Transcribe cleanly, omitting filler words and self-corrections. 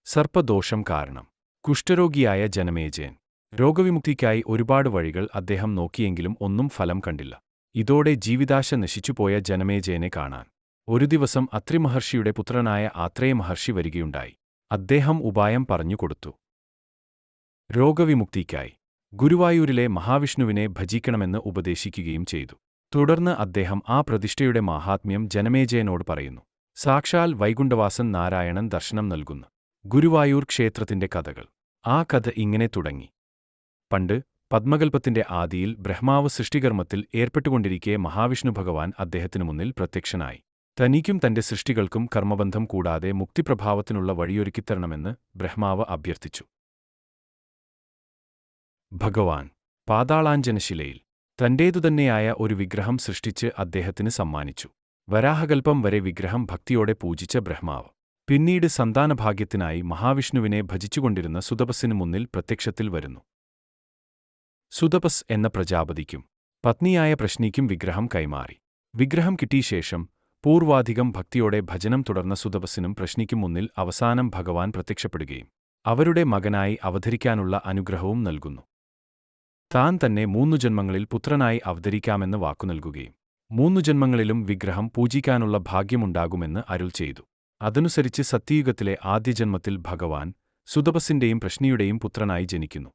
സർപ്പദോഷം കാരണം കുഷ്ഠരോഗിയായ ജനമേജയൻ. രോഗവിമുക്തിക്കായി ഒരുപാട് വഴികൾ അദ്ദേഹം നോക്കിയെങ്കിലും ഒന്നും ഫലം കണ്ടില്ല. ഇതോടെ ജീവിതാശ നശിച്ചുപോയ ജനമേജയനെ കാണാൻ ഒരു ദിവസം അത്രി മഹർഷിയുടെ പുത്രനായ ആത്രേയ മഹർഷി വരികയുണ്ടായി. അദ്ദേഹം ഉപായം പറഞ്ഞുകൊടുത്തു. രോഗവിമുക്തിക്കായി ഗുരുവായൂരിലെ മഹാവിഷ്ണുവിനെ ഭജിക്കണമെന്ന് ഉപദേശിക്കുകയും ചെയ്തു. തുടർന്ന് അദ്ദേഹം ആ പ്രതിഷ്ഠയുടെ മാഹാത്മ്യം ജനമേജയനോട് പറയുന്നു. സാക്ഷാൽ വൈകുണ്ഠവാസൻ നാരായണൻ ദർശനം നൽകുന്ന ഗുരുവായൂർ ക്ഷേത്രത്തിന്റെ കഥകൾ. ആ കഥ ഇങ്ങനെ തുടങ്ങി. പണ്ട് പദ്മകൽപത്തിന്റെ ആദിയിൽ ബ്രഹ്മാവ് സൃഷ്ടികർമ്മത്തിൽ ഏർപ്പെട്ടുകൊണ്ടിരിക്കെ മഹാവിഷ്ണു ഭഗവാൻ അദ്ദേഹത്തിനു മുന്നിൽ പ്രത്യക്ഷനായി. തനിക്കും തന്റെ സൃഷ്ടികൾക്കും കർമ്മബന്ധം കൂടാതെ മുക്തിപ്രഭാവത്തിനുള്ള വഴിയൊരുക്കിത്തരണമെന്ന് ബ്രഹ്മാവ് അഭ്യർത്ഥിച്ചു. ഭഗവാൻ പാതാളാഞ്ജനശിലയിൽ തന്റേതുതന്നെയായ ഒരു വിഗ്രഹം സൃഷ്ടിച്ച് അദ്ദേഹത്തിന് സമ്മാനിച്ചു. വരാഹകൽപ്പം വരെ വിഗ്രഹം ഭക്തിയോടെ പൂജിച്ച ബ്രഹ്മാവ് പിന്നീട് സന്താനഭാഗ്യത്തിനായി മഹാവിഷ്ണുവിനെ ഭജിച്ചുകൊണ്ടിരുന്ന സുതപസ്സിനു മുന്നിൽ പ്രത്യക്ഷത്തിൽ വരുന്നു. സുതപസ് എന്ന പ്രജാപതിക്കും പത്നിയായ പ്രശ്നിക്കും വിഗ്രഹം കൈമാറി. വിഗ്രഹം കിട്ടിയ ശേഷം പൂർവാധികം ഭക്തിയോടെ ഭജനം തുടർന്ന സുതപസ്സിനും പ്രശ്നിക്കും മുന്നിൽ അവസാനം ഭഗവാൻ പ്രത്യക്ഷപ്പെടുകയും അവരുടെ മകനായി അവതരിക്കാനുള്ള അനുഗ്രഹവും നൽകുന്നു. താൻ തന്നെ 3 ജന്മങ്ങളിൽ പുത്രനായി അവതരിക്കാമെന്ന് വാക്കുനൽകുകയും 3 ജന്മങ്ങളിലും വിഗ്രഹം പൂജിക്കാനുള്ള ഭാഗ്യമുണ്ടാകുമെന്ന് അരുൾ ചെയ്തു. അതനുസരിച്ച് സത്യയുഗത്തിലെ ആദ്യജന്മത്തിൽ ഭഗവാൻ സുതപസ്സിന്റെയും പ്രശ്നിയുടെയും പുത്രനായി ജനിക്കുന്നു.